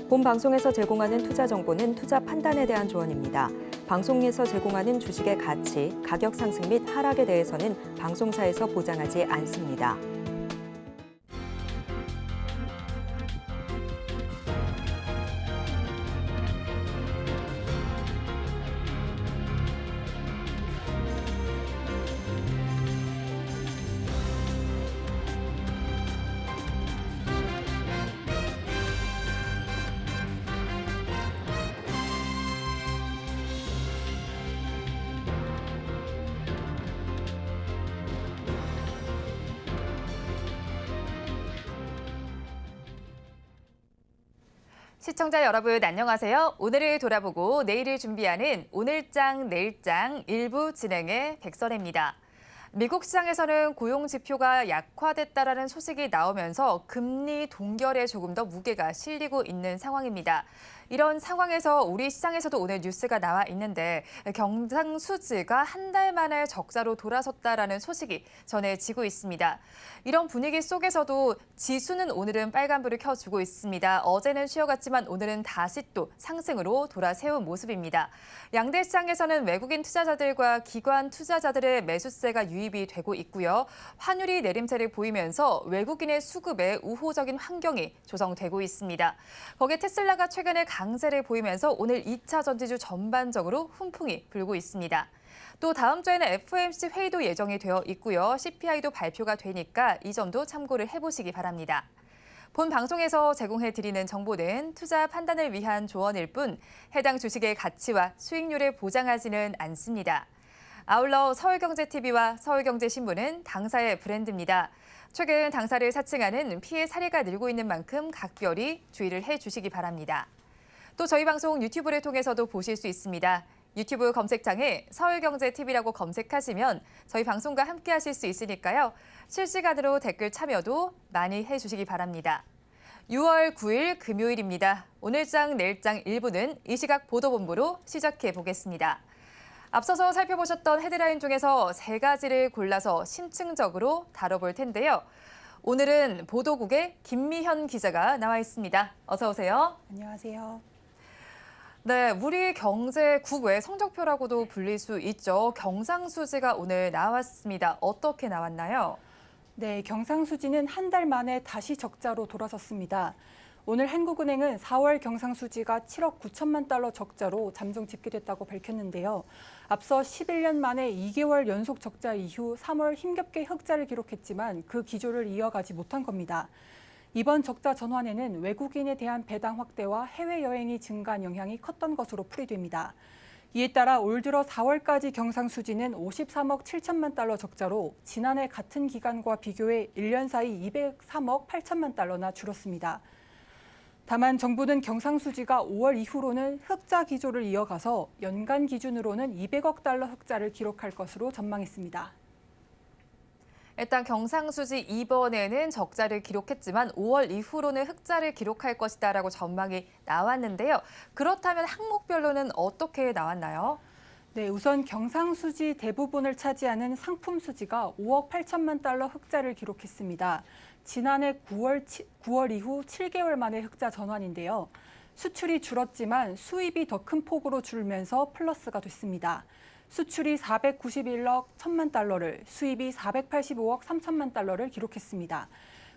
본 방송에서 제공하는 투자 정보는 투자 판단에 대한 조언입니다. 방송에서 제공하는 주식의 가치, 가격 상승 및 하락에 대해서는 방송사에서 보장하지 않습니다. 시청자 여러분 안녕하세요. 오늘을 돌아보고 내일을 준비하는 오늘장 내일장 일부 진행의 백선혜입니다. 미국 시장에서는 고용 지표가 약화됐다라는 소식이 나오면서 금리 동결에 조금 더 무게가 실리고 있는 상황입니다. 이런 상황에서 우리 시장에서도 오늘 뉴스가 나와 있는데 경상수지가 한 달 만에 적자로 돌아섰다라는 소식이 전해지고 있습니다. 이런 분위기 속에서도 지수는 오늘은 빨간불을 켜주고 있습니다. 어제는 쉬어갔지만 오늘은 다시 또 상승으로 돌아세운 모습입니다. 양대 시장에서는 외국인 투자자들과 기관 투자자들의 매수세가 유입이 되고 있고요. 환율이 내림세를 보이면서 외국인의 수급에 우호적인 환경이 조성되고 있습니다. 거기에 테슬라가 최근에 강세를 보이면서 오늘 2차 전지주 전반적으로 훈풍이 불고 있습니다. 또 다음 주에는 FOMC 회의도 예정이 되어 있고요. CPI도 발표가 되니까 이 점도 참고를 해보시기 바랍니다. 본 방송에서 제공해드리는 정보는 투자 판단을 위한 조언일 뿐 해당 주식의 가치와 수익률을 보장하지는 않습니다. 아울러 서울경제TV와 서울경제신문은 당사의 브랜드입니다. 최근 당사를 사칭하는 피해 사례가 늘고 있는 만큼 각별히 주의를 해주시기 바랍니다. 또 저희 방송 유튜브를 통해서도 보실 수 있습니다. 유튜브 검색창에 서울경제TV라고 검색하시면 저희 방송과 함께 하실 수 있으니까요. 실시간으로 댓글 참여도 많이 해주시기 바랍니다. 6월 9일 금요일입니다. 오늘장 내일장 1부는 이 시각 보도본부로 시작해 보겠습니다. 앞서서 살펴보셨던 헤드라인 중에서 세 가지를 골라서 심층적으로 다뤄볼 텐데요. 오늘은 보도국의 김미현 기자가 나와 있습니다. 어서 오세요. 안녕하세요. 네, 우리 경제국의 성적표라고도 불릴 수 있죠. 경상수지가 오늘 나왔습니다. 어떻게 나왔나요? 네, 경상수지는 한 달 만에 다시 적자로 돌아섰습니다. 오늘 한국은행은 4월 경상수지가 7억 9천만 달러 적자로 잠정 집계됐다고 밝혔는데요. 앞서 11년 만에 2개월 연속 적자 이후 3월 힘겹게 흑자를 기록했지만 그 기조를 이어가지 못한 겁니다. 이번 적자 전환에는 외국인에 대한 배당 확대와 해외여행이 증가한 영향이 컸던 것으로 풀이됩니다. 이에 따라 올 들어 4월까지 경상수지는 53억 7천만 달러 적자로 지난해 같은 기간과 비교해 1년 사이 203억 8천만 달러나 줄었습니다. 다만 정부는 경상수지가 5월 이후로는 흑자 기조를 이어가서 연간 기준으로는 200억 달러 흑자를 기록할 것으로 전망했습니다. 일단 경상수지 이번에는 적자를 기록했지만 5월 이후로는 흑자를 기록할 것이다라고 전망이 나왔는데요. 그렇다면 항목별로는 어떻게 나왔나요? 네, 우선 경상수지 대부분을 차지하는 상품 수지가 5억 8천만 달러 흑자를 기록했습니다. 지난해 9월 이후 7개월 만에 흑자 전환인데요. 수출이 줄었지만 수입이 더 큰 폭으로 줄면서 플러스가 됐습니다. 수출이 491억 1천만 달러를, 수입이 485억 3천만 달러를 기록했습니다.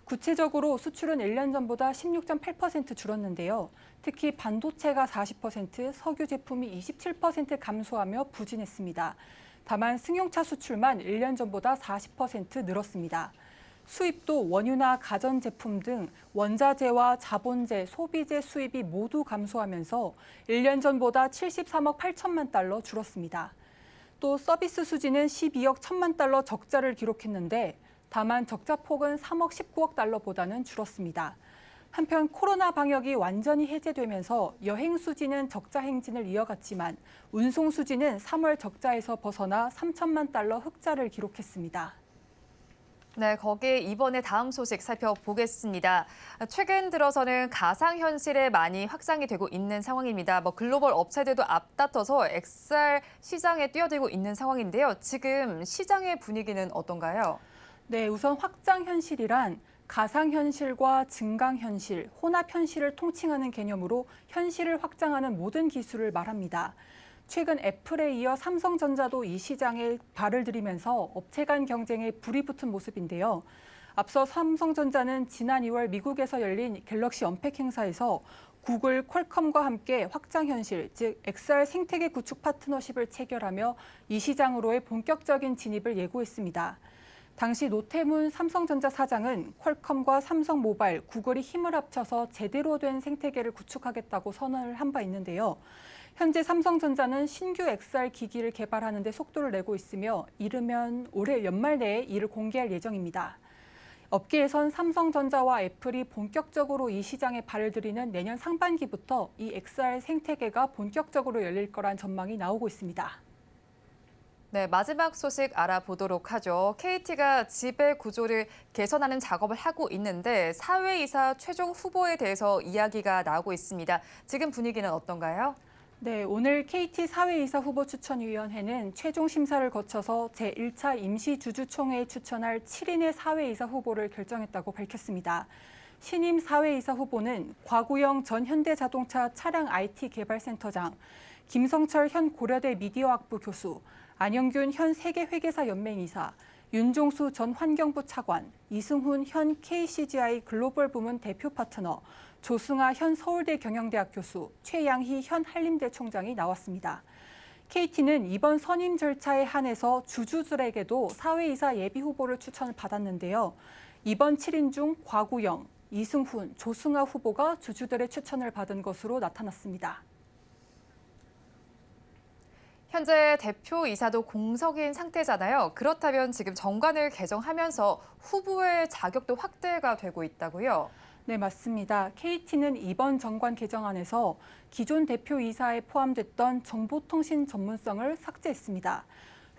구체적으로 수출은 1년 전보다 16.8% 줄었는데요. 특히 반도체가 40%, 석유 제품이 27% 감소하며 부진했습니다. 다만 승용차 수출만 1년 전보다 40% 늘었습니다. 수입도 원유나 가전제품 등 원자재와 자본재, 소비재 수입이 모두 감소하면서 1년 전보다 73억 8천만 달러 줄었습니다. 또 서비스 수지는 12억 1천만 달러 적자를 기록했는데 다만 적자 폭은 3억 19억 달러보다는 줄었습니다. 한편 코로나 방역이 완전히 해제되면서 여행 수지는 적자 행진을 이어갔지만 운송 수지는 3월 적자에서 벗어나 3천만 달러 흑자를 기록했습니다. 네, 거기에 이번에 다음 소식 살펴보겠습니다. 최근 들어서는 가상현실에 많이 확장이 되고 있는 상황입니다. 글로벌 업체들도 앞다퉈서 XR 시장에 뛰어들고 있는 상황인데요. 지금 시장의 분위기는 어떤가요? 네, 우선 확장 현실이란 가상현실과 증강현실, 혼합현실을 통칭하는 개념으로 현실을 확장하는 모든 기술을 말합니다. 최근 애플에 이어 삼성전자도 이 시장에 발을 들이면서 업체 간 경쟁에 불이 붙은 모습인데요. 앞서 삼성전자는 지난 2월 미국에서 열린 갤럭시 언팩 행사에서 구글, 퀄컴과 함께 확장현실, 즉 XR 생태계 구축 파트너십을 체결하며 이 시장으로의 본격적인 진입을 예고했습니다. 당시 노태문 삼성전자 사장은 퀄컴과 삼성모바일, 구글이 힘을 합쳐서 제대로 된 생태계를 구축하겠다고 선언을 한 바 있는데요. 현재 삼성전자는 신규 XR 기기를 개발하는 데 속도를 내고 있으며 이르면 올해 연말 내에 이를 공개할 예정입니다. 업계에선 삼성전자와 애플이 본격적으로 이 시장에 발을 들이는 내년 상반기부터 이 XR 생태계가 본격적으로 열릴 거란 전망이 나오고 있습니다. 네, 마지막 소식 알아보도록 하죠. KT가 지배 구조를 개선하는 작업을 하고 있는데 사회이사 최종 후보에 대해서 이야기가 나오고 있습니다. 지금 분위기는 어떤가요? 네, 오늘 KT 사회이사 후보 추천위원회는 최종 심사를 거쳐서 제1차 임시주주총회에 추천할 7인의 사회이사 후보를 결정했다고 밝혔습니다. 신임 사회이사 후보는 곽우영 전 현대자동차 차량 IT 개발센터장, 김성철 현 고려대 미디어학부 교수, 안영균 현 세계회계사연맹 이사, 윤종수 전 환경부 차관, 이승훈 현 KCGI 글로벌 부문 대표 파트너, 조승아 현 서울대 경영대학 교수, 최양희 현 한림대 총장이 나왔습니다. KT는 이번 선임 절차에 한해서 주주들에게도 사회이사 예비 후보를 추천을 받았는데요. 이번 7인 중 곽우영, 이승훈, 조승아 후보가 주주들의 추천을 받은 것으로 나타났습니다. 현재 대표이사도 공석인 상태잖아요. 그렇다면 지금 정관을 개정하면서 후보의 자격도 확대가 되고 있다고요? 네, 맞습니다. KT는 이번 정관 개정안에서 기존 대표이사에 포함됐던 정보통신 전문성을 삭제했습니다.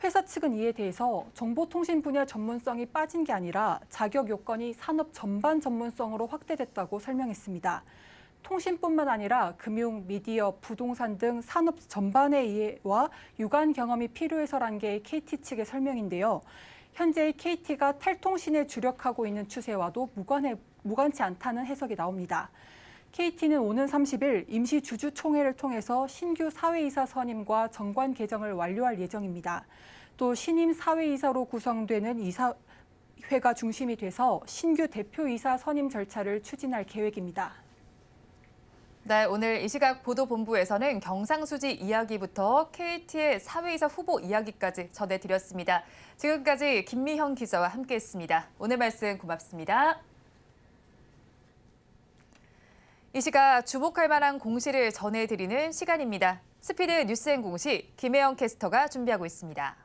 회사 측은 이에 대해서 정보통신 분야 전문성이 빠진 게 아니라 자격 요건이 산업 전반 전문성으로 확대됐다고 설명했습니다. 통신뿐만 아니라 금융, 미디어, 부동산 등 산업 전반의 이해와 유관 경험이 필요해서란 게 KT 측의 설명인데요. 현재 KT가 탈통신에 주력하고 있는 추세와도 무관치 않다는 해석이 나옵니다. KT는 오는 30일 임시주주총회를 통해서 신규 사회이사 선임과 정관 개정을 완료할 예정입니다. 또 신임 사회이사로 구성되는 이사회가 중심이 돼서 신규 대표이사 선임 절차를 추진할 계획입니다. 네, 오늘 이 시각 보도본부에서는 경상수지 이야기부터 KT의 사회이사 후보 이야기까지 전해드렸습니다. 지금까지 김미형 기자와 함께했습니다. 오늘 말씀 고맙습니다. 이 시각 주목할 만한 공시를 전해드리는 시간입니다. 스피드 뉴스엔 공시 김혜영 캐스터가 준비하고 있습니다.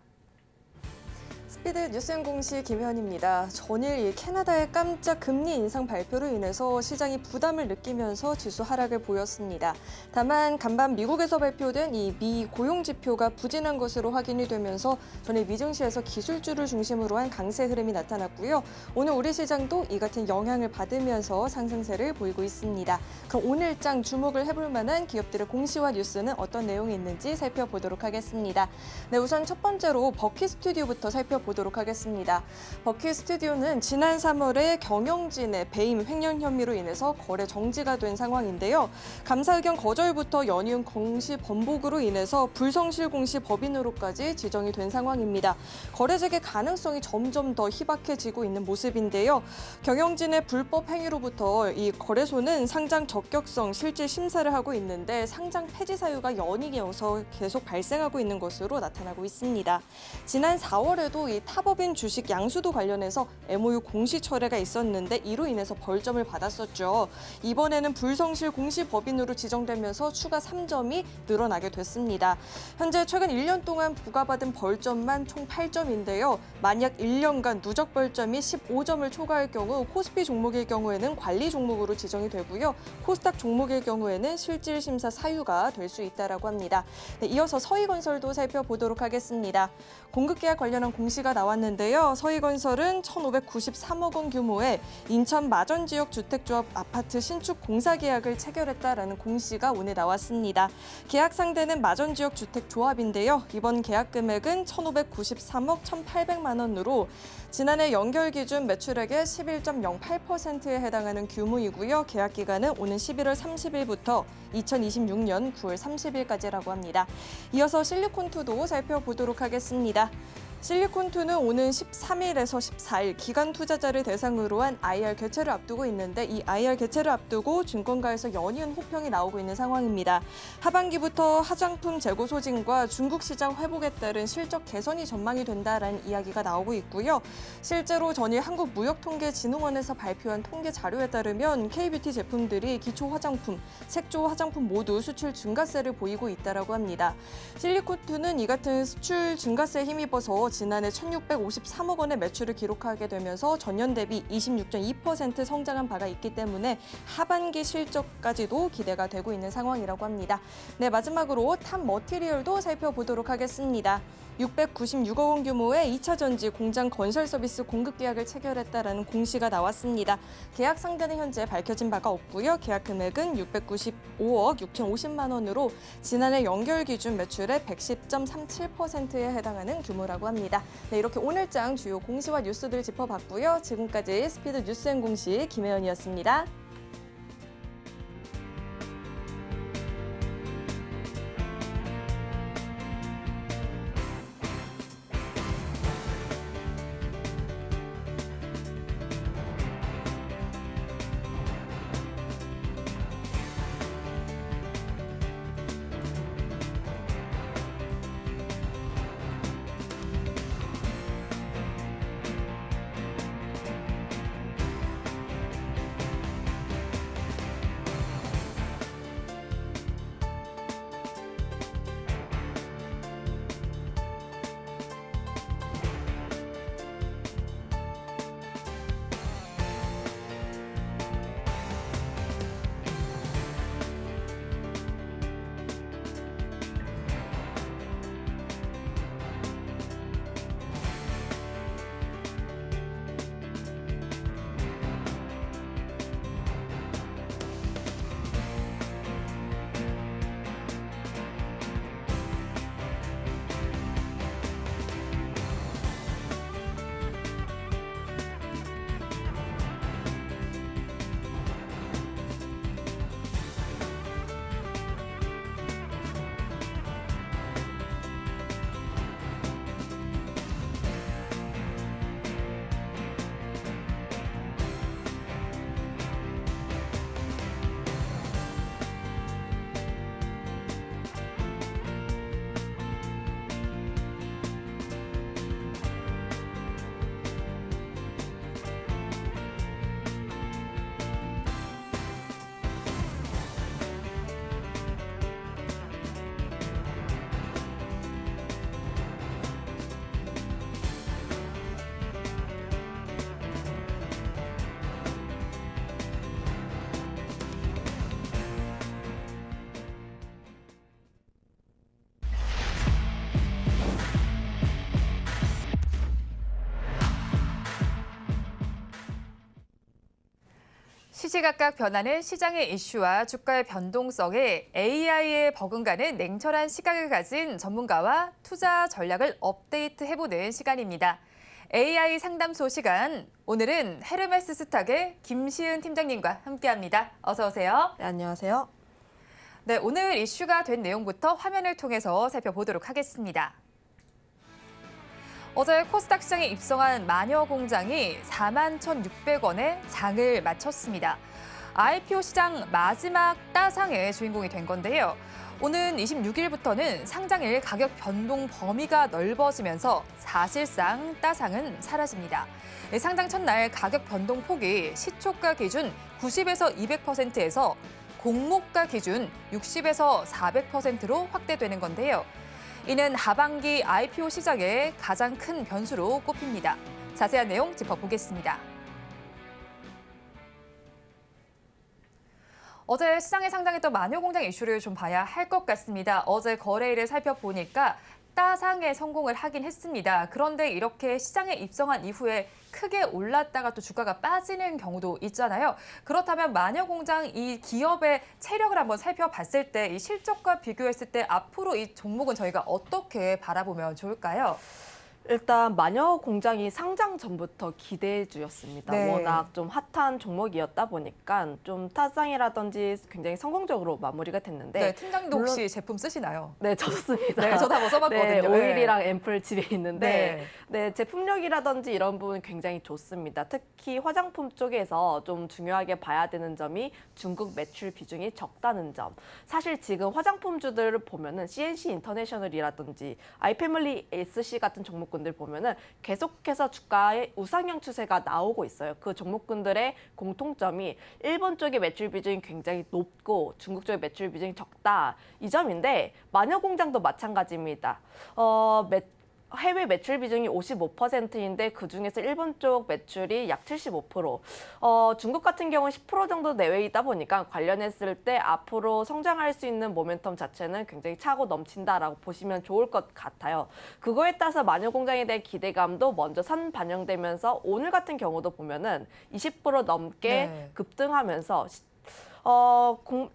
스피드 뉴스엔 공시 김혜연입니다. 전일 이 캐나다의 깜짝 금리 인상 발표로 인해서 시장이 부담을 느끼면서 지수 하락을 보였습니다. 다만 간밤 미국에서 발표된 이 미 고용 지표가 부진한 것으로 확인이 되면서 전일 미증시에서 기술주를 중심으로 한 강세 흐름이 나타났고요. 오늘 우리 시장도 이 같은 영향을 받으면서 상승세를 보이고 있습니다. 그럼 오늘장 주목을 해볼 만한 기업들의 공시와 뉴스는 어떤 내용이 있는지 살펴보도록 하겠습니다. 네, 우선 첫 번째로 버키 스튜디오부터 살펴보도록 하겠습니다. 버키 스튜디오는 지난 3월에 경영진의 배임 횡령 혐의로 인해서 거래 정지가 된 상황인데요. 감사 의견 거절부터 연이은 공시 번복으로 인해서 불성실 공시 법인으로까지 지정이 된 상황입니다. 거래 재개 가능성이 점점 더 희박해지고 있는 모습인데요. 경영진의 불법 행위로부터 이 거래소는 상장 적격성 실질 심사를 하고 있는데 상장 폐지 사유가 연이어서 계속 발생하고 있는 것으로 나타나고 있습니다. 지난 4월에도 이 타법인 주식 양수도 관련해서 MOU 공시 철회가 있었는데 이로 인해서 벌점을 받았었죠. 이번에는 불성실 공시 법인으로 지정되면서 추가 3점이 늘어나게 됐습니다. 현재 최근 1년 동안 부과받은 벌점만 총 8점인데요. 만약 1년간 누적 벌점이 15점을 초과할 경우 코스피 종목의 경우에는 관리 종목으로 지정이 되고요. 코스닥 종목의 경우에는 실질 심사 사유가 될 수 있다라고 합니다. 네, 이어서 서희건설도 살펴보도록 하겠습니다. 공급계약 관련한 공시가 나왔는데요. 서희건설은 1,593억 원 규모의 인천 마전 지역 주택조합 아파트 신축 공사 계약을 체결했다라는 공시가 오늘 나왔습니다. 계약 상대는 마전 지역 주택조합인데요. 이번 계약 금액은 1,593억 1,800만 원으로 지난해 연결 기준 매출액의 11.08%에 해당하는 규모이고요. 계약 기간은 오는 11월 30일부터 2026년 9월 30일까지라고 합니다. 이어서 실리콘2도 살펴보도록 하겠습니다. 실리콘2는 오는 13일에서 14일 기관 투자자를 대상으로 한 IR 개최를 앞두고 있는데 이 IR 개최를 앞두고 증권가에서 연이은 호평이 나오고 있는 상황입니다. 하반기부터 화장품 재고 소진과 중국 시장 회복에 따른 실적 개선이 전망이 된다라는 이야기가 나오고 있고요. 실제로 전일 한국무역통계진흥원에서 발표한 통계 자료에 따르면 K뷰티 제품들이 기초 화장품, 색조 화장품 모두 수출 증가세를 보이고 있다라고 합니다. 실리콘2는 이 같은 수출 증가세에 힘입어서 지난해 1,653억 원의 매출을 기록하게 되면서 전년 대비 26.2% 성장한 바가 있기 때문에 하반기 실적까지도 기대가 되고 있는 상황이라고 합니다. 네, 마지막으로 탑머티리얼도 살펴보도록 하겠습니다. 696억 원 규모의 2차 전지 공장 건설 서비스 공급 계약을 체결했다라는 공시가 나왔습니다. 계약 상대는 현재 밝혀진 바가 없고요. 계약 금액은 695억 6,050만 원으로 지난해 연결 기준 매출의 110.37%에 해당하는 규모라고 합니다. 네, 이렇게 오늘장 주요 공시와 뉴스들 짚어봤고요. 지금까지 스피드 뉴스앤공시 김혜연이었습니다. 시시각각 변하는 시장의 이슈와 주가의 변동성에 AI에 버금가는 냉철한 시각을 가진 전문가와 투자 전략을 업데이트해보는 시간입니다. AI 상담소 시간, 오늘은 헤르메스 스탁의 김시은 팀장님과 함께합니다. 어서 오세요. 네, 안녕하세요. 네, 오늘 이슈가 된 내용부터 화면을 통해서 살펴보도록 하겠습니다. 어제 코스닥 시장에 입성한 마녀공장이 41,600원에 장을 마쳤습니다. IPO 시장 마지막 따상의 주인공이 된 건데요. 오는 26일부터는 상장일 가격 변동 범위가 넓어지면서 사실상 따상은 사라집니다. 상장 첫날 가격 변동 폭이 시초가 기준 90에서 200%에서 공모가 기준 60에서 400%로 확대되는 건데요. 이는 하반기 IPO 시장의 가장 큰 변수로 꼽힙니다. 자세한 내용 짚어보겠습니다. 어제 시장에 상장했던 마녀공장 이슈를 좀 봐야 할 것 같습니다. 어제 거래일을 살펴보니까 따상에 성공을 하긴 했습니다. 그런데 이렇게 시장에 입성한 이후에 크게 올랐다가 또 주가가 빠지는 경우도 있잖아요. 그렇다면 마녀공장 이 기업의 체력을 한번 살펴봤을 때 이 실적과 비교했을 때 앞으로 이 종목은 저희가 어떻게 바라보면 좋을까요? 일단 마녀 공장이 상장 전부터 기대주였습니다. 네. 워낙 좀 핫한 종목이었다 보니까 좀 타상이라든지 굉장히 성공적으로 마무리가 됐는데 네, 팀장님도 물론- 혹시 제품 쓰시나요? 네, 좋습니다. 네, 저도 한번 써봤거든요. 네, 오일이랑 앰플 집에 있는데 네. 네, 제품력이라든지 이런 부분 굉장히 좋습니다. 특히 화장품 쪽에서 좀 중요하게 봐야 되는 점이 중국 매출 비중이 적다는 점. 사실 지금 화장품주들을 보면은 CNC 인터내셔널이라든지 아이패밀리 SC 같은 종목군들 보면은 계속해서 주가의 우상향 추세가 나오고 있어요. 그 종목군들의 공통점이 일본 쪽의 매출 비중이 굉장히 높고 중국 쪽의 매출 비중이 적다. 이 점인데 마녀공장도 마찬가지입니다. 해외 매출 비중이 55%인데 그중에서 일본 쪽 매출이 약 75%. 중국 같은 경우는 10% 정도 내외이다 보니까 관련했을 때 앞으로 성장할 수 있는 모멘텀 자체는 굉장히 차고 넘친다라고 보시면 좋을 것 같아요. 그거에 따라서 마녀공장에 대한 기대감도 먼저 반영되면서 오늘 같은 경우도 보면은 20% 넘게 네. 급등하면서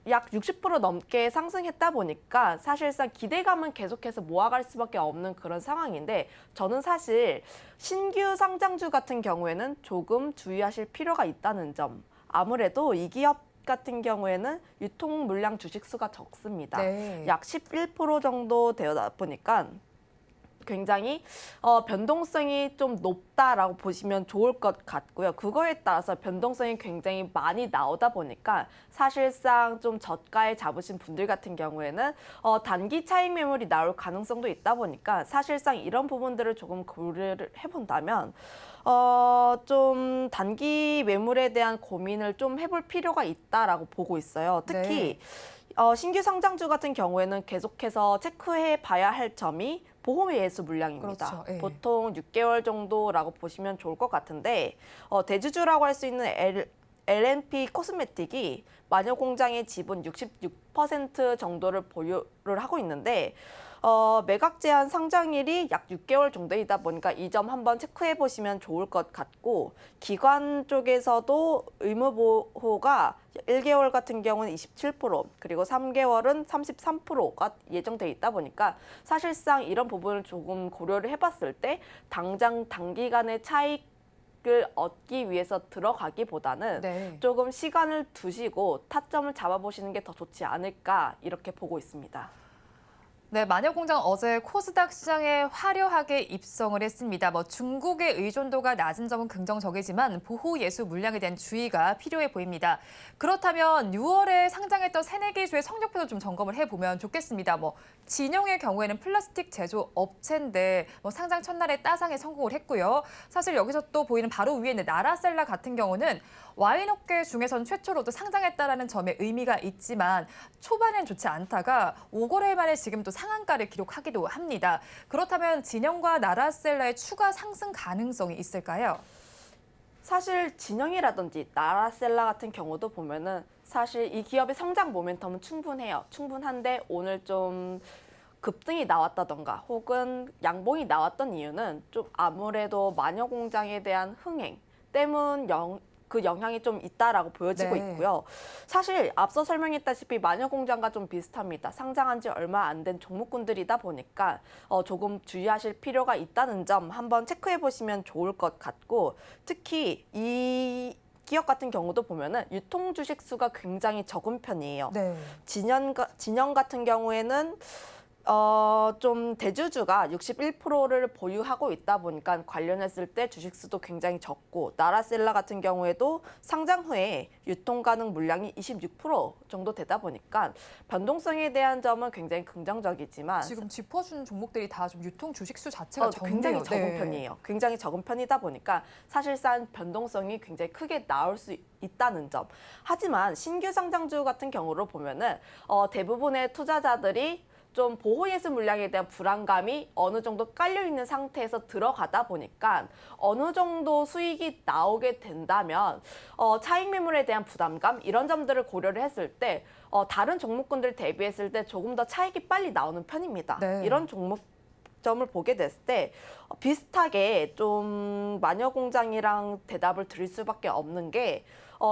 약 60% 넘게 상승했다 보니까 사실상 기대감은 계속해서 모아갈 수밖에 없는 그런 상황인데 저는 사실 신규 상장주 같은 경우에는 조금 주의하실 필요가 있다는 점. 아무래도 이 기업 같은 경우에는 유통 물량 주식 수가 적습니다. 네. 약 11% 정도 되다 보니까 굉장히 변동성이 좀 높다라고 보시면 좋을 것 같고요. 그거에 따라서 변동성이 굉장히 많이 나오다 보니까 사실상 좀 저가에 잡으신 분들 같은 경우에는 단기 차익 매물이 나올 가능성도 있다 보니까 사실상 이런 부분들을 조금 고려를 해본다면 좀 단기 매물에 대한 고민을 좀 해볼 필요가 있다라고 보고 있어요. 특히 신규 상장주 같은 경우에는 계속해서 체크해 봐야 할 점이 보호매수 물량입니다. 그렇죠. 예. 보통 6개월 정도라고 보시면 좋을 것 같은데 대주주라고 할 수 있는 LNP 코스메틱이 마녀공장의 지분 66% 정도를 보유를 하고 있는데 매각 제한 상장일이 약 6개월 정도이다 보니까 이 점 한번 체크해 보시면 좋을 것 같고 기관 쪽에서도 의무보호가 1개월 같은 경우는 27% 그리고 3개월은 33%가 예정돼 있다 보니까 사실상 이런 부분을 조금 고려를 해봤을 때 당장 단기간의 차익을 얻기 위해서 들어가기보다는 네. 조금 시간을 두시고 타점을 잡아보시는 게 더 좋지 않을까 이렇게 보고 있습니다. 네, 마녀공장 어제 코스닥 시장에 화려하게 입성을 했습니다. 중국의 의존도가 낮은 점은 긍정적이지만 보호 예수 물량에 대한 주의가 필요해 보입니다. 그렇다면 6월에 상장했던 새네 개 주의 성적표도 좀 점검을 해보면 좋겠습니다. 진영의 경우에는 플라스틱 제조 업체인데 상장 첫날에 따상에 성공을 했고요. 사실 여기서 또 보이는 바로 위에 있는 나라셀라 같은 경우는 와인 업계 중에선 최초로도 상장했다라는 점에 의미가 있지만 초반엔 좋지 않다가 5거래일 만에 지금 또 상한가를 기록하기도 합니다. 그렇다면 진영과 나라셀라의 추가 상승 가능성이 있을까요? 사실 진영이라든지 나라셀라 같은 경우도 보면은 사실 이 기업의 성장 모멘텀은 충분해요. 충분한데 오늘 좀 급등이 나왔다던가 혹은 양봉이 나왔던 이유는 좀 아무래도 마녀공장에 대한 흥행 때문 그 영향이 좀 있다라고 보여지고 네. 있고요. 사실 앞서 설명했다시피 마녀공장과 좀 비슷합니다. 상장한 지 얼마 안 된 종목군들이다 보니까 조금 주의하실 필요가 있다는 점 한번 체크해 보시면 좋을 것 같고 특히 이 기업 같은 경우도 보면은 유통 주식 수가 굉장히 적은 편이에요. 네. 진영 같은 경우에는 좀 대주주가 61%를 보유하고 있다 보니까 관련했을 때 주식 수도 굉장히 적고 나라셀라 같은 경우에도 상장 후에 유통 가능 물량이 26% 정도 되다 보니까 변동성에 대한 점은 굉장히 긍정적이지만 지금 짚어준 종목들이 다 좀 유통 주식 수 자체가 굉장히 적네요. 적은 네. 편이에요. 굉장히 적은 편이다 보니까 사실상 변동성이 굉장히 크게 나올 수 있다는 점. 하지만 신규 상장주 같은 경우로 보면은 대부분의 투자자들이 좀 보호예수 물량에 대한 불안감이 어느 정도 깔려 있는 상태에서 들어가다 보니까 어느 정도 수익이 나오게 된다면 차익 매물에 대한 부담감 이런 점들을 고려를 했을 때 다른 종목군들 대비했을 때 조금 더 차익이 빨리 나오는 편입니다. 네. 이런 종목 점을 보게 됐을 때 비슷하게 좀 마녀공장이랑 대답을 드릴 수밖에 없는 게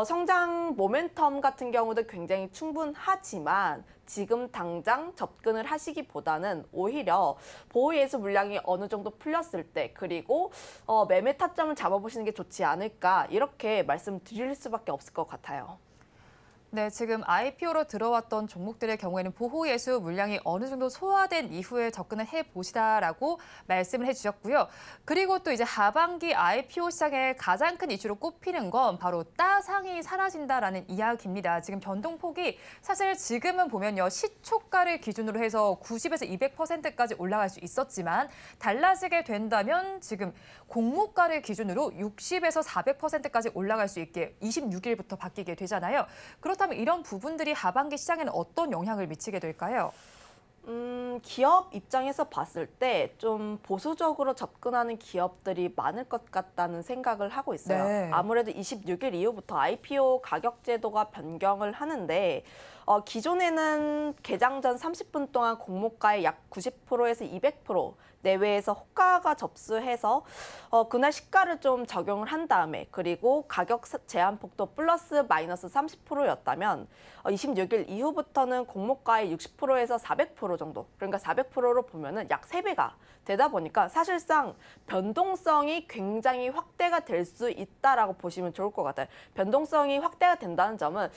성장 모멘텀 같은 경우도 굉장히 충분하지만 지금 당장 접근을 하시기보다는 오히려 보호예수 물량이 어느 정도 풀렸을 때 그리고 매매 타점을 잡아보시는 게 좋지 않을까 이렇게 말씀드릴 수밖에 없을 것 같아요. 네, 지금 IPO로 들어왔던 종목들의 경우에는 보호예수 물량이 어느 정도 소화된 이후에 접근을 해보시다라고 말씀을 해주셨고요. 그리고 또 이제 하반기 IPO 시장의 가장 큰 이슈로 꼽히는 건 바로 따상이 사라진다라는 이야기입니다. 지금 변동폭이 사실 지금은 보면요. 시초가를 기준으로 해서 90에서 200%까지 올라갈 수 있었지만 달라지게 된다면 지금 공모가를 기준으로 60에서 400%까지 올라갈 수 있게 26일부터 바뀌게 되잖아요. 그렇다면 이런 부분들이 하반기 시장에는 어떤 영향을 미치게 될까요? 기업 입장에서 봤을 때 좀 보수적으로 접근하는 기업들이 많을 것 같다는 생각을 하고 있어요. 네. 아무래도 26일 이후부터 IPO 가격 제도가 변경을 하는데 기존에는 개장 전 30분 동안 공모가의 약 90%에서 200% 내외에서 호가가 접수해서 그날 시가를 좀 적용을 한 다음에 그리고 가격 제한폭도 플러스 마이너스 30%였다면 26일 이후부터는 공모가의 60%에서 400% 정도 그러니까 400%로 보면은 약 3배가 되다 보니까 사실상 변동성이 굉장히 확대가 될 수 있다라고 보시면 좋을 것 같아요. 변동성이 확대가 된다는 점은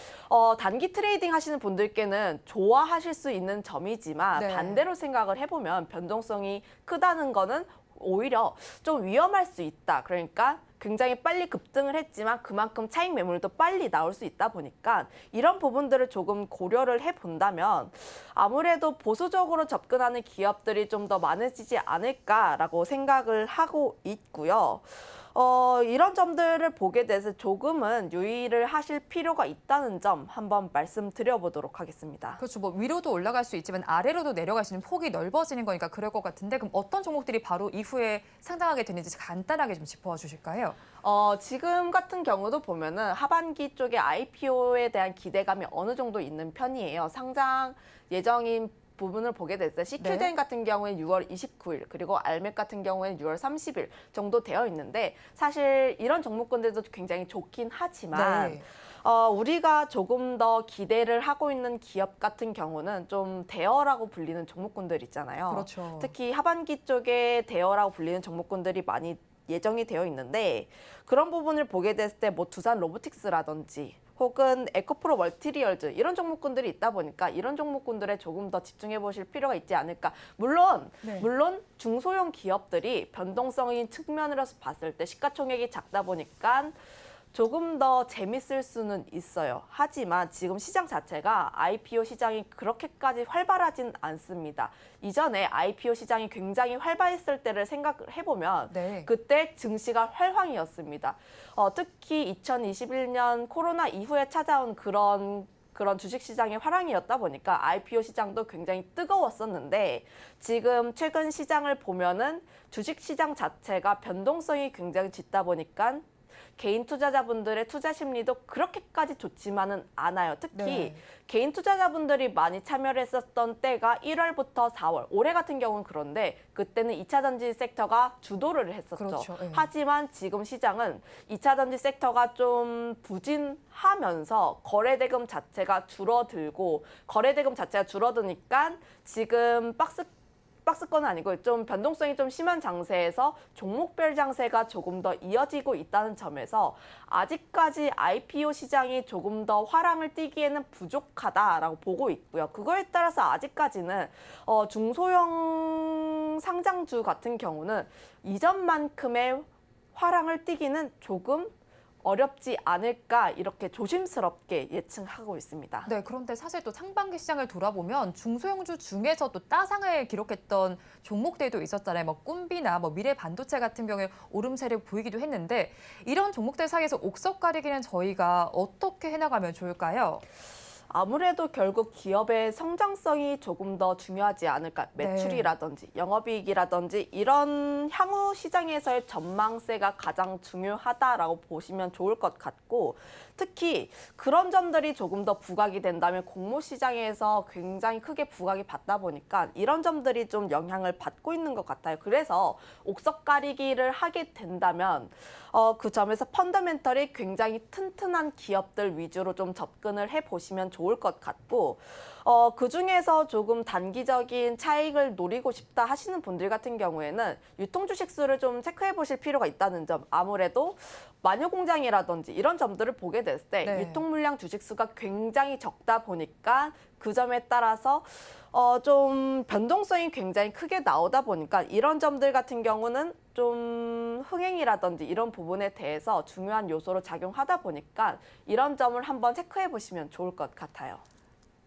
단기 트레이딩 하시는 분들께는 좋아하실 수 있는 점이지만 네. 반대로 생각을 해보면 변동성이 크다는 거는 오히려 좀 위험할 수 있다. 그러니까 굉장히 빨리 급등을 했지만 그만큼 차익 매물도 빨리 나올 수 있다 보니까 이런 부분들을 조금 고려를 해본다면 아무래도 보수적으로 접근하는 기업들이 좀 더 많아지지 않을까라고 생각을 하고 있고요. 이런 점들을 보게 돼서 조금은 유의를 하실 필요가 있다는 점 한번 말씀드려보도록 하겠습니다. 그렇죠. 뭐 위로도 올라갈 수 있지만 아래로도 내려갈 수 있는 폭이 넓어지는 거니까 그럴 것 같은데 그럼 어떤 종목들이 바로 이후에 상장하게 되는지 간단하게 좀 짚어주실까요? 지금 같은 경우도 보면은 하반기 쪽에 IPO에 대한 기대감이 어느 정도 있는 편이에요. 상장 예정인 부분을 보게 됐을 때 CQ젠 네. 같은 경우에는 6월 29일 그리고 알맥 같은 경우에는 6월 30일 정도 되어 있는데 사실 이런 종목군들도 굉장히 좋긴 하지만 네. 우리가 조금 더 기대를 하고 있는 기업 같은 경우는 좀 대어라고 불리는 종목군들 있잖아요. 그렇죠. 특히 하반기 쪽에 대어라고 불리는 종목군들이 많이 예정이 되어 있는데 그런 부분을 보게 됐을 때 뭐 두산 로보틱스라든지 혹은 에코프로 멀티리얼즈 이런 종목군들이 있다 보니까 이런 종목군들에 조금 더 집중해 보실 필요가 있지 않을까. 물론 중소형 기업들이 변동성인 측면으로서 봤을 때 시가총액이 작다 보니까 조금 더 재밌을 수는 있어요. 하지만 지금 시장 자체가 IPO 시장이 그렇게까지 활발하진 않습니다. 이전에 IPO 시장이 굉장히 활발했을 때를 생각을 해보면 네. 그때 증시가 활황이었습니다. 특히 2021년 코로나 이후에 찾아온 그런 주식시장의 화랑이었다 보니까 IPO 시장도 굉장히 뜨거웠었는데 지금 최근 시장을 보면은 주식시장 자체가 변동성이 굉장히 짙다 보니까 개인 투자자분들의 투자 심리도 그렇게까지 좋지만은 않아요. 특히 네. 개인 투자자분들이 많이 참여를 했었던 때가 1월부터 4월. 올해 같은 경우는 그런데 그때는 2차 전지 섹터가 주도를 했었죠. 그렇죠. 네. 하지만 지금 시장은 2차 전지 섹터가 좀 부진하면서 거래대금 자체가 줄어들고 거래대금 자체가 줄어드니까 지금 박스권은 아니고 좀 변동성이 좀 심한 장세에서 종목별 장세가 조금 더 이어지고 있다는 점에서 아직까지 IPO 시장이 조금 더 화랑을 띠기에는 부족하다라고 보고 있고요. 그거에 따라서 아직까지는 중소형 상장주 같은 경우는 이전만큼의 화랑을 띠기는 조금 어렵지 않을까 이렇게 조심스럽게 예측하고 있습니다. 네, 그런데 사실 또 상반기 시장을 돌아보면 중소형주 중에서도 따상을 기록했던 종목들도 있었잖아요. 뭐 꿈비나 뭐 미래반도체 같은 경우에 오름세를 보이기도 했는데 이런 종목들 사이에서 옥석 가리기는 저희가 어떻게 해나가면 좋을까요? 아무래도 결국 기업의 성장성이 조금 더 중요하지 않을까. 매출이라든지 영업이익이라든지 이런 향후 시장에서의 전망세가 가장 중요하다라고 보시면 좋을 것 같고, 특히 그런 점들이 조금 더 부각이 된다면 공모 시장에서 굉장히 크게 부각이 받다 보니까 이런 점들이 좀 영향을 받고 있는 것 같아요. 그래서 옥석 가리기를 하게 된다면 그 점에서 펀더멘털이 굉장히 튼튼한 기업들 위주로 좀 접근을 해보시면 좋을 것 같고, 그중에서 조금 단기적인 차익을 노리고 싶다 하시는 분들 같은 경우에는 유통 주식 수를 좀 체크해 보실 필요가 있다는 점. 아무래도 마녀공장이라든지 이런 점들을 보게 됐을 때 네. 유통 물량 주식 수가 굉장히 적다 보니까 그 점에 따라서 좀 변동성이 굉장히 크게 나오다 보니까 이런 점들 같은 경우는 좀 흥행이라든지 이런 부분에 대해서 중요한 요소로 작용하다 보니까 이런 점을 한번 체크해 보시면 좋을 것 같아요.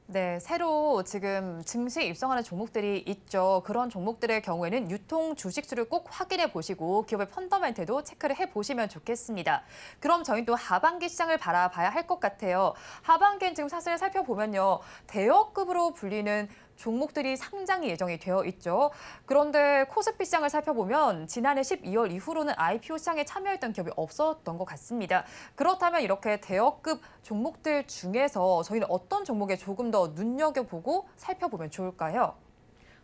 네, 새로 지금 증시에 입성하는 종목들이 있죠. 그런 종목들의 경우에는 유통 주식수를 꼭 확인해 보시고 기업의 펀더멘트도 체크를 해 보시면 좋겠습니다. 그럼 저희 또 하반기 시장을 바라봐야 할 것 같아요. 하반기엔 지금 사실 살펴보면요. 대여급으로 불리는 종목들이 상장이 예정이 되어 있죠. 그런데 코스피 시장을 살펴보면 지난해 12월 이후로는 IPO 시장에 참여했던 기업이 없었던 것 같습니다. 그렇다면 이렇게 대여급 종목들 중에서 저희는 어떤 종목에 조금 더 눈여겨보고 살펴보면 좋을까요?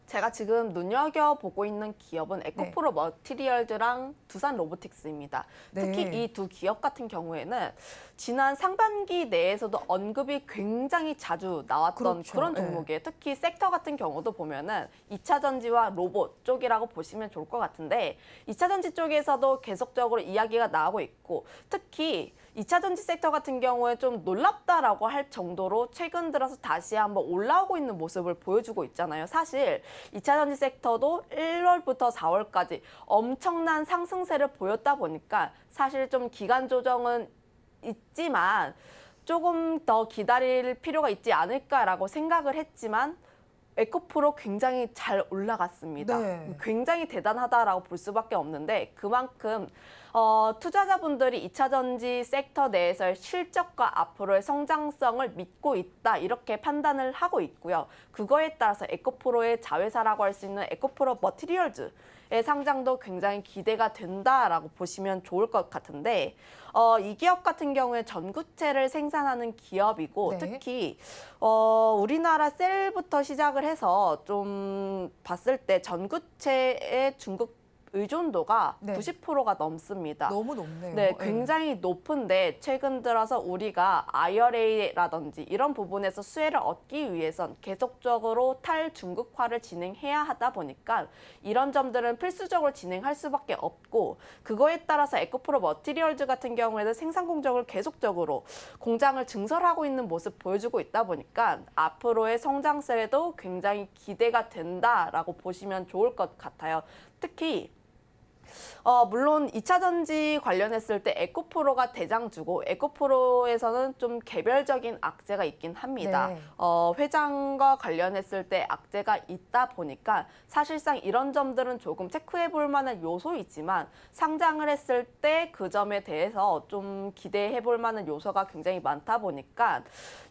제가 지금 눈여겨보고 있는 기업은 에코프로 머티리얼즈랑 두산 로보틱스입니다. 네. 특히 이 두 기업 같은 경우에는 지난 상반기 내에서도 언급이 굉장히 자주 나왔던 그렇죠. 그런 네. 종목이에요. 특히 섹터 같은 경우도 보면은 2차 전지와 로봇 쪽이라고 보시면 좋을 것 같은데 2차 전지 쪽에서도 계속적으로 이야기가 나오고 있고, 특히 2차 전지 섹터 같은 경우에 좀 놀랍다라고 할 정도로 최근 들어서 다시 한번 올라오고 있는 모습을 보여주고 있잖아요. 사실 2차 전지 섹터도 1월부터 4월까지 엄청난 상승세를 보였다 보니까 사실 좀 기간 조정은 있지만 조금 더 기다릴 필요가 있지 않을까라고 생각을 했지만 에코프로 굉장히 잘 올라갔습니다. 네. 굉장히 대단하다라고 볼 수밖에 없는데 그만큼 투자자분들이 2차 전지 섹터 내에서의 실적과 앞으로의 성장성을 믿고 있다 이렇게 판단을 하고 있고요. 그거에 따라서 에코프로의 자회사라고 할 수 있는 에코프로 머티리얼즈의 상장도 굉장히 기대가 된다라고 보시면 좋을 것 같은데 이 기업 같은 경우에 전구체를 생산하는 기업이고 네. 특히 우리나라 셀부터 시작을 해서 좀 봤을 때 전구체의 중국 의존도가 네. 90%가 넘습니다. 너무 높네요. 네, 굉장히 높은데 최근 들어서 우리가 IRA라든지 이런 부분에서 수혜를 얻기 위해선 계속적으로 탈중국화를 진행해야 하다 보니까 이런 점들은 필수적으로 진행할 수밖에 없고, 그거에 따라서 에코프로 머티리얼즈 같은 경우에는 생산 공정을 계속적으로 공장을 증설하고 있는 모습 보여주고 있다 보니까 앞으로의 성장세에도 굉장히 기대가 된다라고 보시면 좋을 것 같아요. 특히 물론 2차 전지 관련했을 때 에코프로가 대장주고 에코프로에서는 좀 개별적인 악재가 있긴 합니다. 네. 회장과 관련했을 때 악재가 있다 보니까 사실상 이런 점들은 조금 체크해 볼 만한 요소이지만 상장을 했을 때 그 점에 대해서 좀 기대해 볼 만한 요소가 굉장히 많다 보니까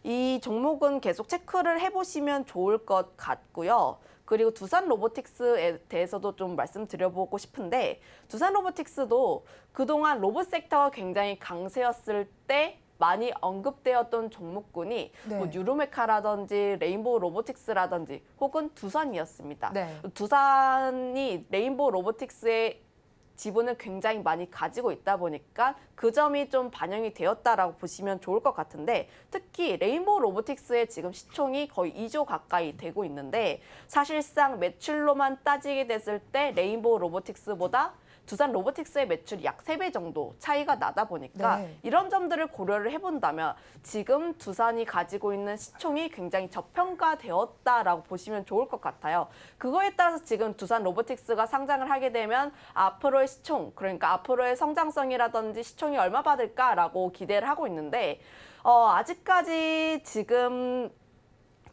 이 종목은 계속 체크를 해보시면 좋을 것 같고요. 그리고 두산 로보틱스에 대해서도 좀 말씀드려보고 싶은데 두산 로보틱스도 그동안 로봇 섹터가 굉장히 강세였을 때 많이 언급되었던 종목군이 네. 뭐 뉴로메카라든지 레인보우 로보틱스라든지 혹은 두산이었습니다. 네. 두산이 레인보우 로보틱스의 지분을 굉장히 많이 가지고 있다 보니까 그 점이 좀 반영이 되었다라고 보시면 좋을 것 같은데, 특히 레인보우 로보틱스의 지금 시총이 거의 2조 가까이 되고 있는데 사실상 매출로만 따지게 됐을 때 레인보우 로보틱스보다 두산 로보틱스의 매출이 약 3배 정도 차이가 나다 보니까 네. 이런 점들을 고려를 해본다면 지금 두산이 가지고 있는 시총이 굉장히 저평가되었다라고 보시면 좋을 것 같아요. 그거에 따라서 지금 두산 로보틱스가 상장을 하게 되면 앞으로의 시총, 그러니까 앞으로의 성장성이라든지 시총이 얼마 받을까라고 기대를 하고 있는데 아직까지 지금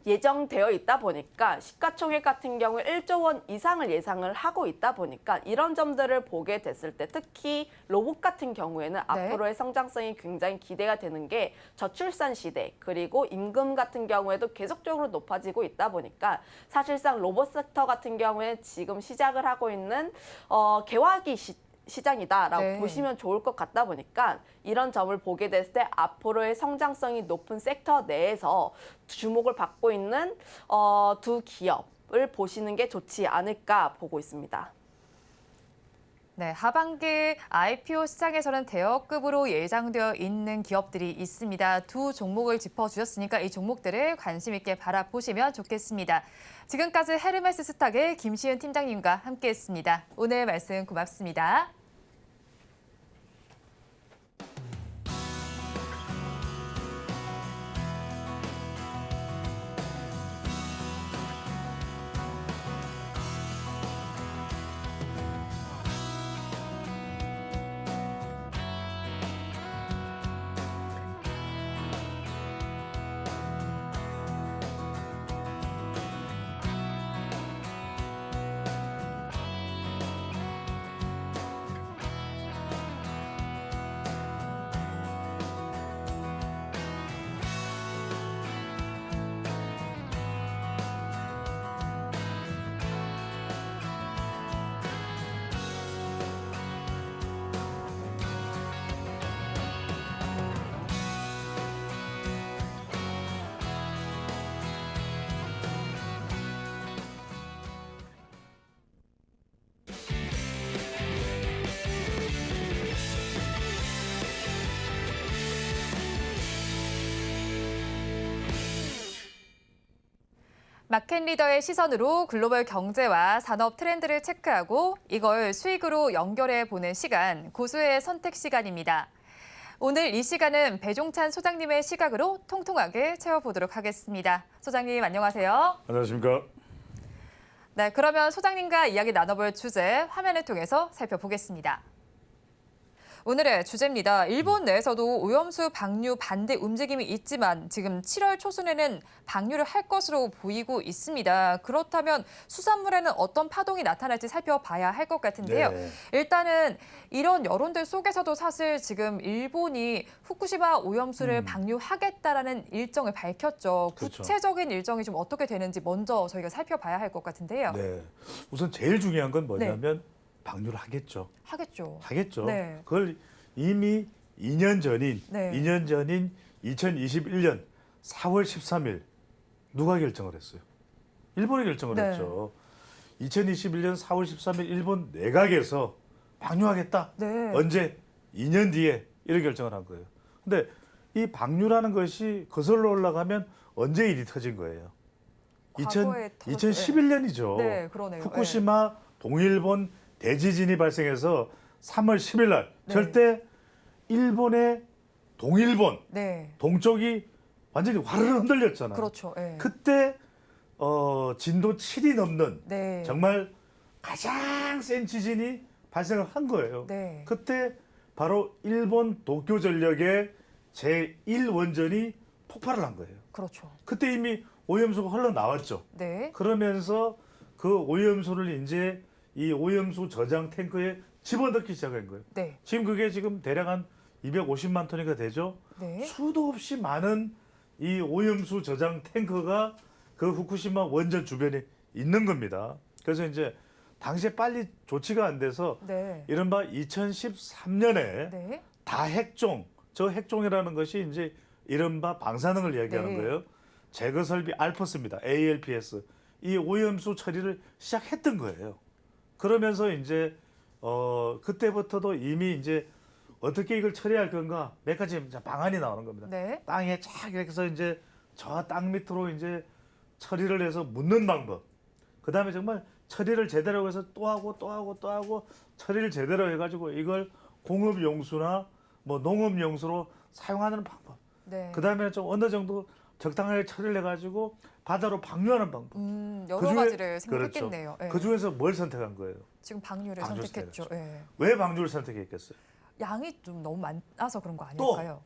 예정되어 있다 보니까 시가총액 같은 경우에 1조 원 이상을 예상을 하고 있다 보니까 이런 점들을 보게 됐을 때 특히 로봇 같은 경우에는 앞으로의 성장성이 굉장히 기대가 되는 게 저출산 시대 그리고 임금 같은 경우에도 계속적으로 높아지고 있다 보니까 사실상 로봇 섹터 같은 경우에 지금 시작을 하고 있는 개화기 시장이다라고 네. 보시면 좋을 것 같다 보니까 이런 점을 보게 됐을 때 앞으로의 성장성이 높은 섹터 내에서 주목을 받고 있는 두 기업을 보시는 게 좋지 않을까 보고 있습니다. 네, 하반기 IPO 시장에서는 대여급으로 예상되어 있는 기업들이 있습니다. 두 종목을 짚어주셨으니까 이 종목들을 관심 있게 바라보시면 좋겠습니다. 지금까지 헤르메스 스탁의 김시은 팀장님과 함께했습니다. 오늘 말씀 고맙습니다. 마켓리더의 시선으로 글로벌 경제와 산업 트렌드를 체크하고 이걸 수익으로 연결해 보는 시간, 고수의 선택 시간입니다. 오늘 이 시간은 배종찬 소장님의 시각으로 통통하게 채워보도록 하겠습니다. 소장님 안녕하세요. 안녕하십니까. 네, 그러면 소장님과 이야기 나눠볼 주제 화면을 통해서 살펴보겠습니다. 오늘의 주제입니다. 일본 내에서도 오염수 방류 반대 움직임이 있지만 지금 7월 초순에는 방류를 할 것으로 보이고 있습니다. 그렇다면 수산물에는 어떤 파동이 나타날지 살펴봐야 할 것 같은데요. 네. 일단은 이런 여론들 속에서도 사실 지금 일본이 후쿠시마 오염수를 방류하겠다라는 일정을 밝혔죠. 그렇죠. 구체적인 일정이 좀 어떻게 되는지 먼저 저희가 살펴봐야 할 것 같은데요. 네. 우선 제일 중요한 건 뭐냐면 방류를 하겠죠. 하겠죠. 하겠죠. 네. 그걸 이미 2년 전인 네. 2021년 4월 13일 누가 결정을 했어요? 일본이 결정을 네. 했죠. 2021년 4월 13일 일본 내각에서 방류하겠다. 네. 언제? 2년 뒤에 이렇게 결정을 한 거예요. 근데 이 방류라는 것이 거슬러 올라가면 언제 일이 터진 거예요? 과거에 터졌죠. 2011년이죠. 네, 그러네요. 후쿠시마 동일본 대지진이 발생해서 3월 10일 날 네. 절대 일본의 동일본 네. 동쪽이 완전히 화르르 흔들렸잖아요. 그렇죠. 예. 그때 진도 7이 넘는 네. 정말 가장 센 지진이 발생을 한 거예요. 네. 그때 바로 일본 도쿄전력의 제1원전이 폭발을 한 거예요. 그렇죠. 그때 이미 오염수가 흘러나왔죠. 네. 그러면서 그 오염수를 이제 이 오염수 저장 탱크에 집어넣기 시작한 거예요. 네. 지금 그게 지금 대략 한 250만 톤이가 되죠. 네. 수도 없이 많은 이 오염수 저장 탱크가 그 후쿠시마 원전 주변에 있는 겁니다. 그래서 이제 당시에 빨리 조치가 안 돼서 네. 이른바 2013년에 네. 다핵종, 저 핵종이라는 것이 이제 이른바 방사능을 이야기하는 네. 거예요. 제거 설비 알프스입니다. ALPS. 이 오염수 처리를 시작했던 거예요. 그러면서 이제 그때부터도 이미 이제 어떻게 이걸 처리할 건가 몇 가지 이제 방안이 나오는 겁니다. 네. 땅에 쫙 이렇게 해서 이제 저 땅 밑으로 이제 처리를 해서 묻는 방법. 그다음에 정말 처리를 제대로 해서 또 하고 또 하고 또 하고 처리를 제대로 해가지고 이걸 공업 용수나 뭐 농업 용수로 사용하는 방법. 네. 그다음에 좀 어느 정도 적당하게 처리를 해가지고 바다로 방류하는 방법. 여러 그중에- 가지를 생각했겠네요. 그렇죠. 예. 그 중에서 뭘 선택한 거예요? 지금 방류를 방류를 선택했죠. 예. 왜 방류를 선택했겠어요? 양이 좀 너무 많아서 그런 거 아닐까요?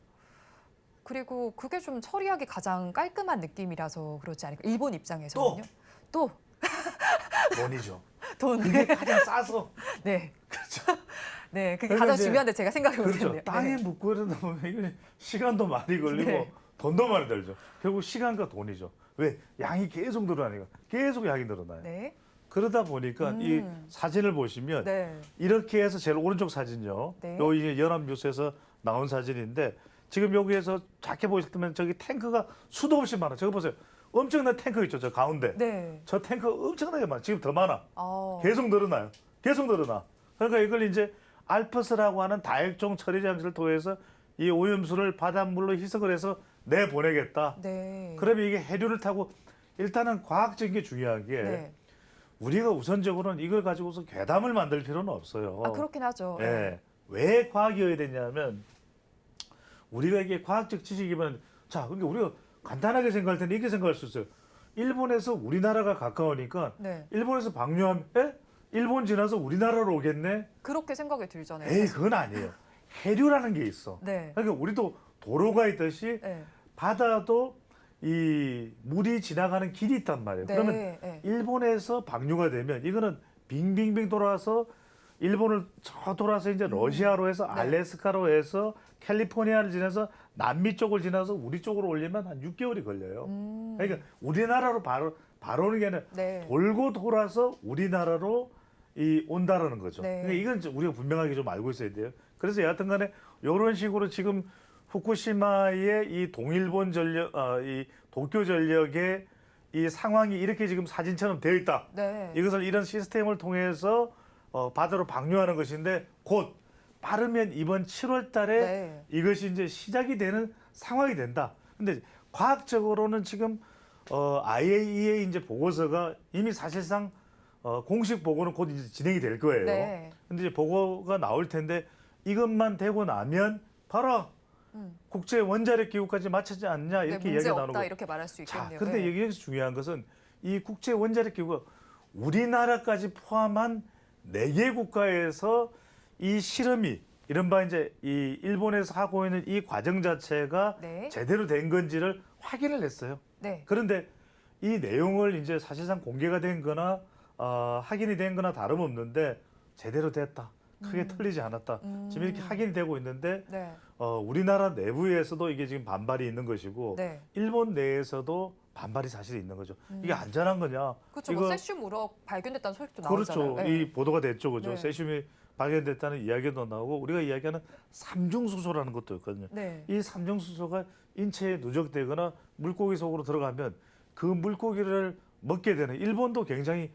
그리고 그게 좀 처리하기 가장 깔끔한 느낌이라서 그렇지 않을까? 일본 입장에서는요. 또 돈이죠. 돈. 그게 가장 싸서. 네. 그렇죠. 네, 그게 그러니까 가장 이제 중요한데 제가 생각을 그렇죠. 못했네요. 땅에 네. 묻고 이러다 보면 이거 시간도 많이 걸리고 네. 돈도 많이 들죠. 결국 시간과 돈이죠. 왜? 양이 계속 늘어나니까. 계속 양이 늘어나요. 네. 그러다 보니까 이 사진을 보시면 네. 이렇게 해서 제일 오른쪽 사진요. 네. 요 이제 연합뉴스에서 나온 사진인데 지금 여기에서 작게 보시면 저기 탱크가 수도 없이 많아. 저거 보세요. 엄청난 탱크 있죠. 저 가운데. 네. 저 탱크 엄청나게 많아. 지금 더 많아. 어. 계속 늘어나요. 계속 늘어나. 그러니까 이걸 이제 알프스라고 하는 다액종 처리 장치를 통해서 이 오염수를 바닷물로 희석을 해서 내보내겠다. 네. 그러면 이게 해류를 타고 일단은 과학적인 게 중요한 게 네. 우리가 우선적으로는 이걸 가지고서 괴담을 만들 필요는 없어요. 아, 그렇긴 하죠. 예. 왜 과학이어야 되냐면 우리가 이게 과학적 지식이면 자, 그러니까 우리가 간단하게 생각할 때는 이렇게 생각할 수 있어요. 일본에서 우리나라가 가까우니까 네. 일본에서 방류하면 일본 지나서 우리나라로 오겠네? 그렇게 생각이 들잖아요. 에이, 그건 아니에요. 해류라는 게 있어. 네. 그러니까 우리도 도로가 있듯이 네. 바다도 이 물이 지나가는 길이 있단 말이에요. 네. 그러면 네. 일본에서 방류가 되면 이거는 빙빙빙 돌아서 일본을 저 돌아서 이제 러시아로 해서 네. 알래스카로 해서 캘리포니아를 지나서 남미 쪽을 지나서 우리 쪽으로 올리면 한 6개월이 걸려요. 그러니까 우리나라로 바로 오는 게 아니라 네. 돌고 돌아서 우리나라로 온다라는 거죠. 네. 그러니까 이건 좀 우리가 분명하게 좀 알고 있어야 돼요. 그래서 여하튼간에 이런 식으로 지금 후쿠시마의 이 동일본 전력, 이 도쿄 전력의 이 상황이 이렇게 지금 사진처럼 되어 있다. 네. 이것을 이런 시스템을 통해서 바다로 방류하는 것인데 곧 빠르면 이번 7월 달에 네. 이것이 이제 시작이 되는 상황이 된다. 근데 과학적으로는 지금 IAEA 이제 보고서가 이미 사실상 공식 보고는 곧 이제 진행이 될 거예요. 네. 근데 이제 보고가 나올 텐데 이것만 되고 나면 바로 국제 원자력 기구까지 맞추지 않냐 네, 이렇게 문제 이야기가 없다 나오고. 이렇게 말할 수 자, 있겠네요. 근데 네. 여기서 중요한 것은 이 국제 원자력 기구가 우리나라까지 포함한 4개 국가에서 이 실험이 이른바 이제 이 일본에서 하고 있는 이 과정 자체가 네. 제대로 된 건지를 확인을 했어요. 네. 그런데 이 내용을 이제 사실상 공개가 된 거나 확인이 된 거나 다름없는데 제대로 됐다. 크게 틀리지 않았다. 지금 이렇게 확인이 되고 있는데 네. 우리나라 내부에서도 이게 지금 반발이 있는 것이고 네. 일본 내에서도 반발이 사실 있는 거죠. 이게 안전한 거냐? 그렇죠. 뭐 세슘 우럭 발견됐다는 소식도 그렇죠. 나오잖아요. 네. 이 보도가 됐죠, 그죠? 네. 세슘이 발견됐다는 이야기도 나오고 우리가 이야기하는 삼중수소라는 것도 있거든요. 네. 이 삼중수소가 인체에 누적되거나 물고기 속으로 들어가면 그 물고기를 먹게 되는 일본도 굉장히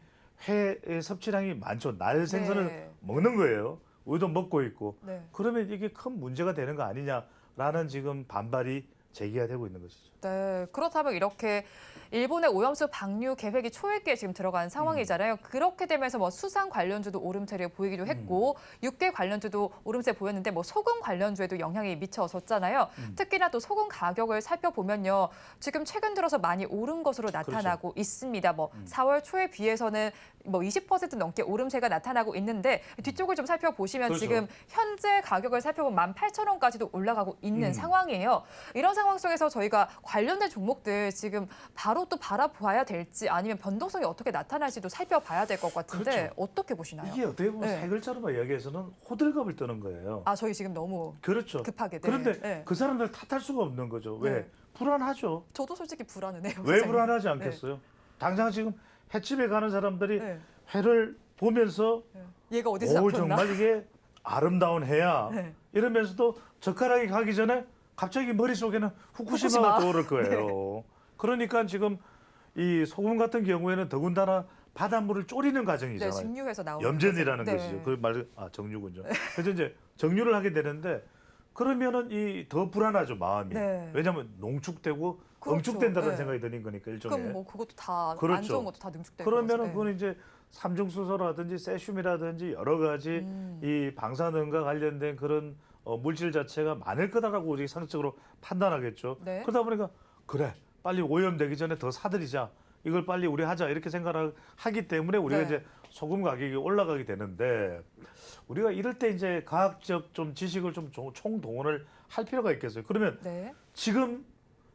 회 섭취량이 많죠. 날 생선을 네. 먹는 거예요. 우리도 먹고 있고. 네. 그러면 이게 큰 문제가 되는 거 아니냐라는 지금 반발이 제기가 되고 있는 것이죠. 네, 그렇다면 이렇게 일본의 오염수 방류 계획이 초읽기에 지금 들어간 상황이잖아요. 그렇게 되면서 뭐 수산 관련주도 오름세를 보이기도 했고 육계 관련주도 오름세 보였는데 뭐 소금 관련주에도 영향이 미쳐졌잖아요. 특히나 또 소금 가격을 살펴보면요. 지금 최근 들어서 많이 오른 것으로 나타나고 있습니다. 뭐 4월 초에 비해서는 뭐 20% 넘게 오름세가 나타나고 있는데 뒤쪽을 좀 살펴보시면 그렇죠. 지금 현재 가격을 살펴보면 18,000원까지도 올라가고 있는 상황이에요. 이런 상황 속에서 저희가 관련된 종목들 지금 바로 또 바라봐야 될지 아니면 변동성이 어떻게 나타날지도 살펴봐야 될 것 같은데 그렇죠. 어떻게 보시나요? 이게 어떻게 보면 네. 세 글자로만 이야기해서는 호들갑을 떠는 거예요. 아, 저희 지금 너무 그렇죠. 급하게. 네. 그런데 네. 그 사람들 탓할 수가 없는 거죠. 왜? 네. 불안하죠. 저도 솔직히 불안해요. 왜 사장님. 불안하지 않겠어요? 당장 지금 횟집에 가는 사람들이 네. 회를 보면서 얘가 어디서 오, 잡혔나? 정말 이게 아름다운 해야 네. 이러면서도 젓가락이 가기 전에 갑자기 머릿속에는 후쿠시마가 후쿠시마. 떠오를 거예요. 그러니까 지금 이 소금 같은 경우에는 더군다나 바닷물을 졸이는 네, 과정이잖아요. 증류해서 나오는 염전이라는 거죠. 것이죠. 네. 그 말, 정류군요. 그래서 이제 정류를 하게 되는데 그러면은 이 더 불안하죠, 마음이. 네. 왜냐하면 농축되고 그렇죠. 응축된다는 네. 생각이 드는 거니까 일종의. 그럼 뭐 그것도 다 안 그렇죠. 좋은 것도 다 능축되고. 그러면은 그건 이제 삼중수소라든지 세슘이라든지 여러 가지 이 방사능과 관련된 그런 물질 자체가 많을 거다라고 우리 상식적으로 판단하겠죠. 네. 그러다 보니까 그래 빨리 오염되기 전에 더 사들이자. 이걸 빨리 우리 하자 이렇게 생각을 하기 때문에 우리가 네. 이제 소금 가격이 올라가게 되는데 우리가 이럴 때 이제 과학적 좀 지식을 좀 총동원을 할 필요가 있겠어요. 그러면 네. 지금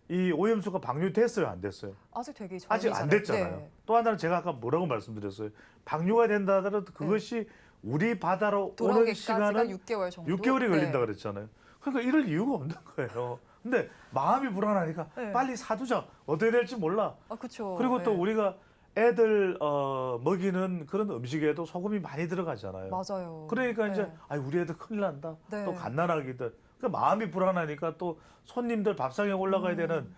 이 오염수가 방류됐어요, 안 됐어요? 아직 되게 아직 안 전이잖아요. 됐잖아요. 네. 또 하나는 제가 아까 뭐라고 말씀드렸어요. 방류가 된다 하더라도 그것이 우리 바다로 오는 돌아오기까지가 시간은 6개월 정도. 6개월이 걸린다 네. 그랬잖아요. 그러니까 이럴 이유가 없는 거예요. 근데 마음이 불안하니까 네. 빨리 사두자. 어떻게 될지 몰라. 아, 그렇죠. 그리고 또 네. 우리가 애들 먹이는 그런 음식에도 소금이 많이 들어가잖아요. 맞아요. 그러니까 이제 네. 아이 우리 애들 큰일 난다. 네. 또 갓난아기들. 그 마음이 불안하니까 또 손님들 밥상에 올라가야 되는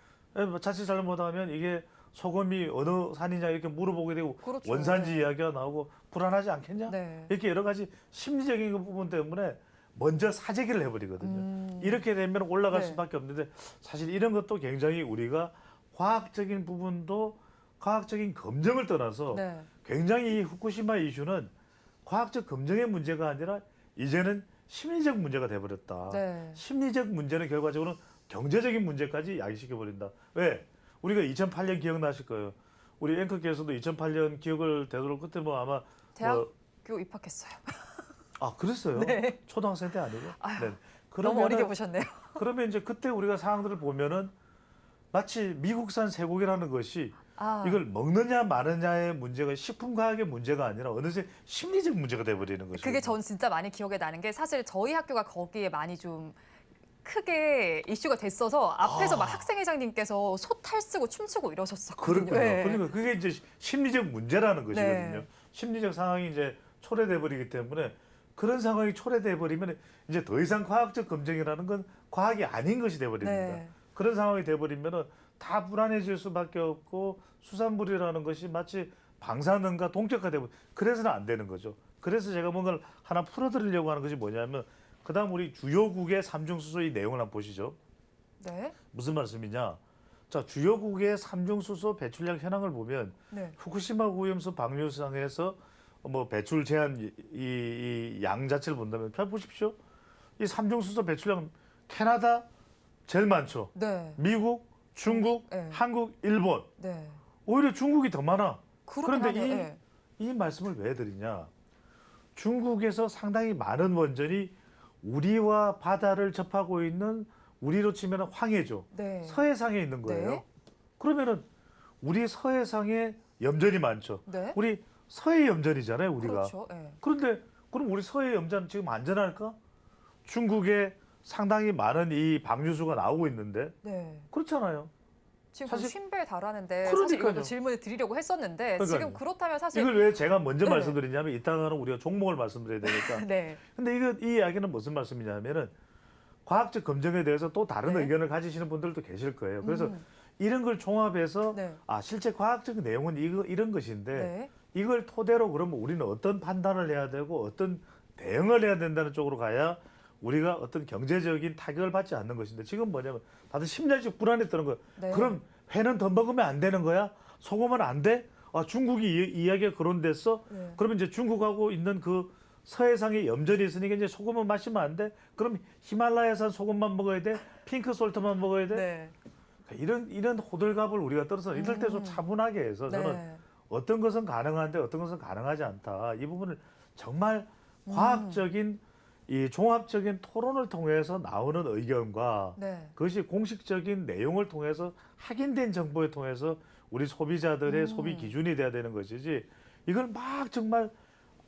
자칫 잘못하면 이게 소금이 어느 산이냐 이렇게 물어보게 되고 그렇죠. 원산지 네. 이야기가 나오고 불안하지 않겠냐? 네. 이렇게 여러 가지 심리적인 그 부분 때문에 먼저 사재기를 해버리거든요. 이렇게 되면 올라갈 네. 수밖에 없는데 사실 이런 것도 굉장히 우리가 과학적인 부분도 과학적인 검증을 떠나서 네. 굉장히 이 후쿠시마 이슈는 과학적 검증의 문제가 아니라 이제는 심리적 문제가 돼버렸다. 네. 심리적 문제는 결과적으로는 경제적인 문제까지 야기시켜버린다. 왜? 우리가 2008년 기억나실 거예요. 우리 앵커께서도 2008년 기억을 되돌아 그때 뭐 아마 대학교 입학했어요. 아 그랬어요? 네. 초등학생 때 아니고? 아유, 네. 너무 어리게 그러면은- 보셨네요. 그러면 이제 그때 우리가 상황들을 보면은 마치 미국산 쇠고기라는 것이 아, 이걸 먹느냐 마느냐의 문제가 식품과학의 문제가 아니라 어느새 심리적 문제가 돼버리는 것이죠. 그게 전 진짜 많이 기억에 나는 게 사실 저희 학교가 거기에 많이 좀 크게 이슈가 됐어서 앞에서 막 학생회장님께서 솥탈 쓰고 춤추고 이러셨었거든요. 그렇군요. 네. 그러니까 그게 이제 심리적 문제라는 것이거든요. 네. 심리적 상황이 이제 초래돼 버리기 때문에 그런 상황이 초래돼 버리면 이제 더 이상 과학적 검증이라는 건 과학이 아닌 것이 돼 버립니다. 네. 그런 상황이 돼 버리면은 다 불안해질 수밖에 없고 수산물이라는 것이 마치 방사능과 동격화되고 그래서는 안 되는 거죠. 그래서 제가 뭔가를 하나 풀어드리려고 하는 것이 뭐냐면 그다음 우리 주요국의 삼중수소 이 내용을 한번 보시죠. 네. 무슨 말씀이냐? 자, 주요국의 삼중수소 배출량 현황을 보면 네. 후쿠시마 오염수 방류상에서 뭐 배출 제한 이 양 자체를 본다면 잘 보십시오. 이 삼중수소 배출량 캐나다 제일 많죠. 네. 미국, 중국, 네. 한국, 일본. 네. 오히려 중국이 더 많아. 그렇긴 그런데 하네요. 네. 이 말씀을 왜 드리냐? 중국에서 상당히 많은 원전이 우리와 바다를 접하고 있는 우리로 치면 황해죠. 네. 서해상에 있는 거예요. 네. 그러면은 우리 서해상에 염전이 많죠. 네. 우리 서해 염전이잖아요, 우리가. 그렇죠. 네. 그런데 그럼 우리 서해 염전 지금 안전할까? 중국에 상당히 많은 이 방류수가 나오고 있는데 네. 그렇잖아요. 지금 사실- 쉰배 달하는데 그러니까요. 사실 이것도 질문을 드리려고 했었는데 그러니까요. 지금 그렇다면 사실 이걸 왜 제가 먼저 네. 말씀드리냐면 이따가는 우리가 종목을 말씀드려야 되니까. 네. 근데 이 이야기는 무슨 말씀이냐면은 과학적 검증에 대해서 또 다른 네. 의견을 가지시는 분들도 계실 거예요. 그래서 음. 이런 걸 종합해서 네. 아 실제 과학적 내용은 이런 것인데 네. 이걸 토대로 그러면 우리는 어떤 판단을 해야 되고 어떤 대응을 해야 된다는 쪽으로 가야 우리가 어떤 경제적인 타격을 받지 않는 것인데 지금 뭐냐면 다들 심리적 불안했다는 거예요. 네. 그럼 회는 더 먹으면 안 되는 거야? 소금은 안 돼? 아, 중국이 이야기가 그런 데서 네. 그러면 이제 중국하고 있는 그 서해상에 염전이 있으니까 이제 소금은 마시면 안 돼? 그럼 히말라야산 소금만 먹어야 돼? 핑크 솔트만 먹어야 돼? 네. 이런 호들갑을 우리가 떨어서 이럴 때 좀 차분하게 해서 저는 네. 어떤 것은 가능한데 어떤 것은 가능하지 않다. 이 부분을 정말 과학적인 이 종합적인 토론을 통해서 나오는 의견과 네. 그것이 공식적인 내용을 통해서 확인된 정보에 통해서 우리 소비자들의 소비 기준이 돼야 되는 것이지 이걸 막 정말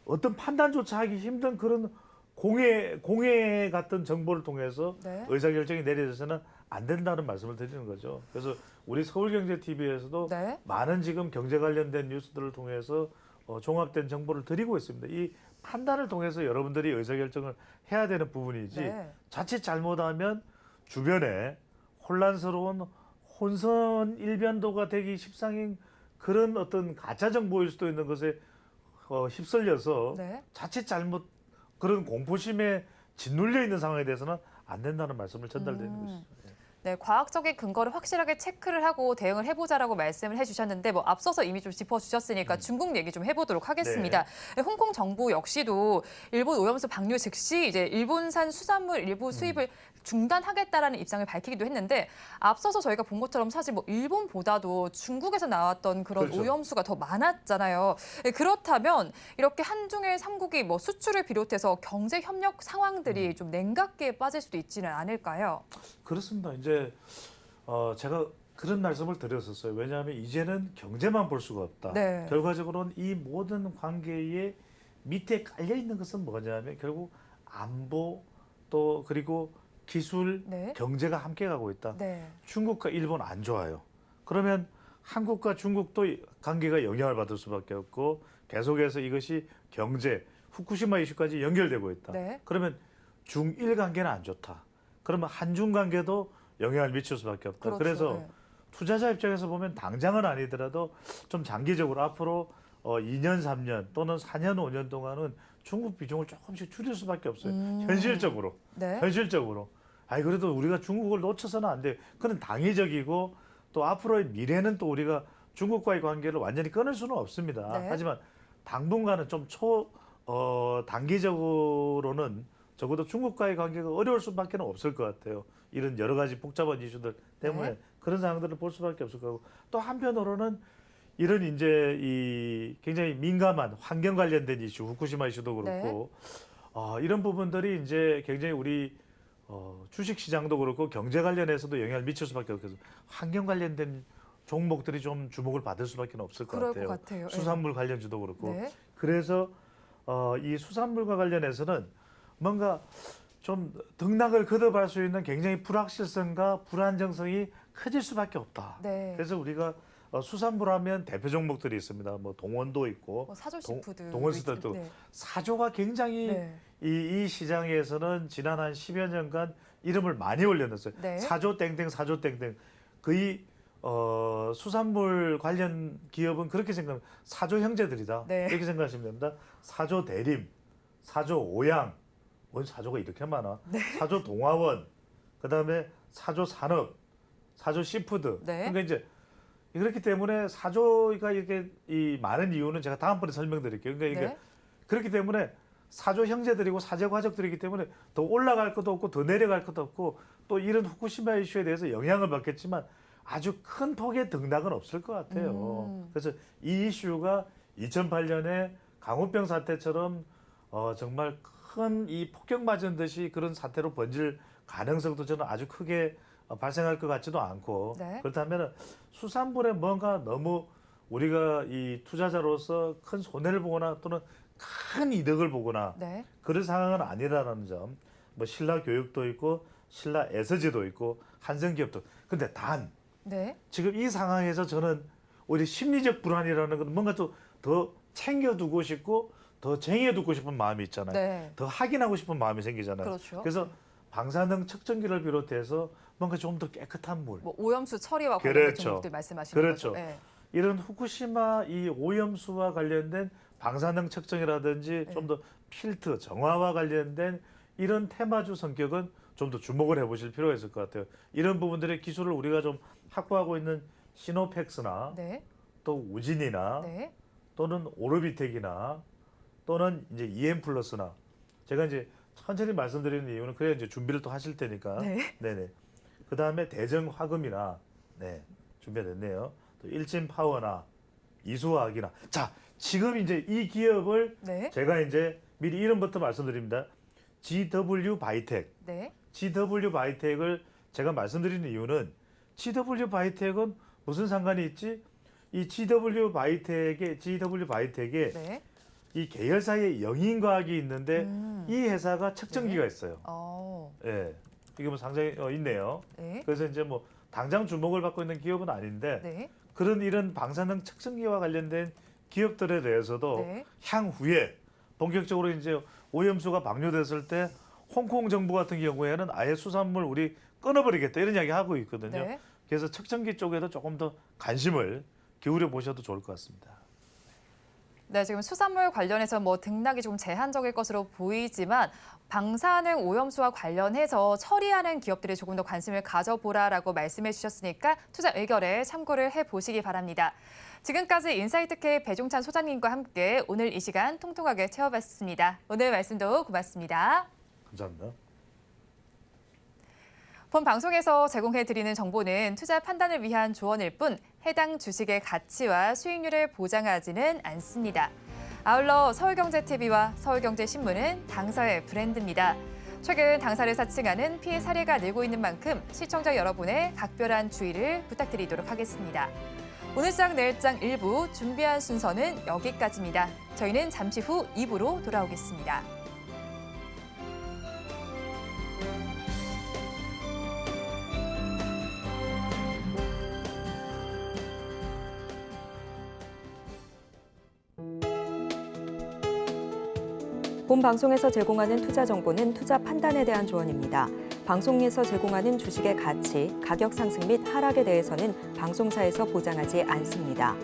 어떤 판단조차 하기 힘든 그런 공해 같은 정보를 통해서 네. 의사결정이 내려져서는 안 된다는 말씀을 드리는 거죠. 그래서 우리 서울경제TV에서도 네. 많은 지금 경제 관련된 뉴스들을 통해서 종합된 정보를 드리고 있습니다. 이 판단을 통해서 여러분들이 의사결정을 해야 되는 부분이지 네. 자칫 잘못하면 주변에 혼란스러운 혼선 일변도가 되기 십상인 그런 어떤 가짜 정보일 수도 있는 것에 휩쓸려서 네. 자칫 잘못 그런 공포심에 짓눌려 있는 상황에 대해서는 안 된다는 말씀을 전달드리는 것이죠. 네, 과학적인 근거를 확실하게 체크를 하고 대응을 해보자라고 말씀을 해주셨는데 뭐 앞서서 이미 좀 짚어주셨으니까 중국 얘기 좀 해보도록 하겠습니다. 네, 홍콩 정부 역시도 일본 오염수 방류 즉시 이제 일본산 수산물 일부 수입을 중단하겠다라는 입장을 밝히기도 했는데 앞서서 저희가 본 것처럼 사실 뭐 일본보다도 중국에서 나왔던 그런 그렇죠. 오염수가 더 많았잖아요. 네, 그렇다면 이렇게 한중일 3국이 뭐 수출을 비롯해서 경제 협력 상황들이 좀 냉각기에 빠질 수도 있지는 않을까요? 그렇습니다. 이제 이제 제가 그런 말씀을 드렸었어요. 왜냐하면 이제는 경제만 볼 수가 없다. 네. 결과적으로는 이 모든 관계의 밑에 깔려 있는 것은 뭐냐면 결국 안보 또 그리고 기술, 네. 경제가 함께 가고 있다. 네. 중국과 일본 안 좋아요. 그러면 한국과 중국도 관계가 영향을 받을 수밖에 없고 계속해서 이것이 경제, 후쿠시마 이슈까지 연결되고 있다. 네. 그러면 중일 관계는 안 좋다. 그러면 한중 관계도 영향을 미칠 수밖에 없다. 그렇죠. 그래서 네. 투자자 입장에서 보면 당장은 아니더라도 좀 장기적으로 앞으로 2년, 3년 또는 4년, 5년 동안은 중국 비중을 조금씩 줄일 수밖에 없어요. 현실적으로. 네. 현실적으로. 아니 그래도 우리가 중국을 놓쳐서는 안 돼요. 그건 당위적이고 또 앞으로의 미래는 또 우리가 중국과의 관계를 완전히 끊을 수는 없습니다. 네. 하지만 당분간은 좀 단기적으로는 적어도 중국과의 관계가 어려울 수밖에 없을 것 같아요. 이런 여러 가지 복잡한 이슈들 때문에 네. 그런 상황들을 볼 수밖에 없을 거고 또 한편으로는 이런 이제 이 굉장히 민감한 환경 관련된 이슈, 후쿠시마 이슈도 그렇고 이런 부분들이 이제 굉장히 우리 주식 시장도 그렇고 경제 관련해서도 영향을 미칠 수밖에 없어서 환경 관련된 종목들이 좀 주목을 받을 수밖에 없을 것 그럴 같아요. 것 같아요. 수산물 관련주도 그렇고. 네. 그래서 이 수산물과 관련해서는 뭔가 좀 등락을 거듭할 수 있는 굉장히 불확실성과 불안정성이 커질 수밖에 없다. 네. 그래서 우리가 수산물 하면 대표 종목들이 있습니다. 뭐 동원도 있고 뭐 사조식푸드. 동원스들도 네. 사조가 굉장히 네. 이 시장에서는 지난 한 10여 년간 이름을 많이 올려놨어요. 네. 사조 땡땡 사조 땡땡 거의 수산물 관련 기업은 그렇게 생각합니다. 사조 형제들이다. 네. 이렇게 생각하시면 됩니다. 사조 대림, 사조 오양, 뭔 사조가 이렇게 많아. 네. 사조 동화원, 그다음에 사조 산업, 사조 시푸드. 네. 그러니까 이제 그렇기 때문에 사조가 이렇게 이 많은 이유는 제가 다음번에 설명드릴게요. 그러니까 이게 네. 그렇기 때문에 사조 형제들이고 사조 가족들이기 때문에 더 올라갈 것도 없고 더 내려갈 것도 없고 또 이런 후쿠시마 이슈에 대해서 영향을 받겠지만 아주 큰 폭의 등락은 없을 것 같아요. 그래서 이 이슈가 2008년에 강우병 사태처럼 정말 큰 이 폭격 맞은 듯이 그런 사태로 번질 가능성도 저는 아주 크게 발생할 것 같지도 않고 네. 그렇다면 수산물에 뭔가 너무 우리가 이 투자자로서 큰 손해를 보거나 또는 큰 이득을 보거나 네. 그런 상황은 아니라는 점. 뭐 신라 교육도 있고 신라 에서지도 있고 한성기업도. 근데 단 네. 지금 이 상황에서 저는 오히려 심리적 불안이라는 건 뭔가 또 더 챙겨두고 싶고 더 쟁여두고 싶은 마음이 있잖아요. 네. 더 확인하고 싶은 마음이 생기잖아요. 그렇죠. 그래서 방사능 측정기를 비롯해서 뭔가 좀 더 깨끗한 물. 뭐 오염수 처리와 관련된 그렇죠. 종목들 말씀하시는 그렇죠. 거죠. 네. 이런 후쿠시마 이 오염수와 관련된 방사능 측정이라든지 네. 좀 더 필터 정화와 관련된 이런 테마주 성격은 좀 더 주목을 해보실 필요가 있을 것 같아요. 이런 부분들의 기술을 우리가 좀 확보하고 있는 시노펙스나 네. 또 우진이나 네. 또는 오르비텍이나 또는 이제 EM+나 제가 이제 천천히 말씀드리는 이유는 그래야 이제 준비를 또 하실 테니까. 네. 네네. 그 다음에 대정화금이나 네 준비가 됐네요. 또 일진파워나 이수화학이나 자 지금 이제 이 기업을 네. 제가 이제 미리 이름부터 말씀드립니다. GW 바이텍. 네. GW 바이텍을 제가 말씀드리는 이유는 GW 바이텍은 무슨 상관이 있지? 이 GW 바이텍에 네. 이 계열사의 영인과학이 있는데 이 회사가 측정기가 네. 있어요. 어. 예. 이게 뭐 상장이 있네요. 네. 그래서 이제 뭐 당장 주목을 받고 있는 기업은 아닌데 네. 그런 이런 방사능 측정기와 관련된 기업들에 대해서도 네. 향후에 본격적으로 이제 오염수가 방류됐을 때 홍콩 정부 같은 경우에는 아예 수산물 우리 끊어버리겠다 이런 이야기 하고 있거든요. 네. 그래서 측정기 쪽에도 조금 더 관심을 기울여 보셔도 좋을 것 같습니다. 네, 지금 수산물 관련해서 뭐 등락이 좀 제한적일 것으로 보이지만 방사능 오염수와 관련해서 처리하는 기업들이 조금 더 관심을 가져보라라고 말씀해 주셨으니까 투자 의결에 참고를 해보시기 바랍니다. 지금까지 인사이트K 배종찬 소장님과 함께 오늘 이 시간 통통하게 채워봤습니다. 오늘 말씀도 고맙습니다. 감사합니다. 본 방송에서 제공해드리는 정보는 투자 판단을 위한 조언일 뿐 해당 주식의 가치와 수익률을 보장하지는 않습니다. 아울러 서울경제TV와 서울경제신문은 당사의 브랜드입니다. 최근 당사를 사칭하는 피해 사례가 늘고 있는 만큼 시청자 여러분의 각별한 주의를 부탁드리도록 하겠습니다. 오늘장 내일장 일부 준비한 순서는 여기까지입니다. 저희는 잠시 후 2부로 돌아오겠습니다. 본 방송에서 제공하는 투자 정보는 투자 판단에 대한 조언입니다. 방송에서 제공하는 주식의 가치, 가격 상승 및 하락에 대해서는 방송사에서 보장하지 않습니다.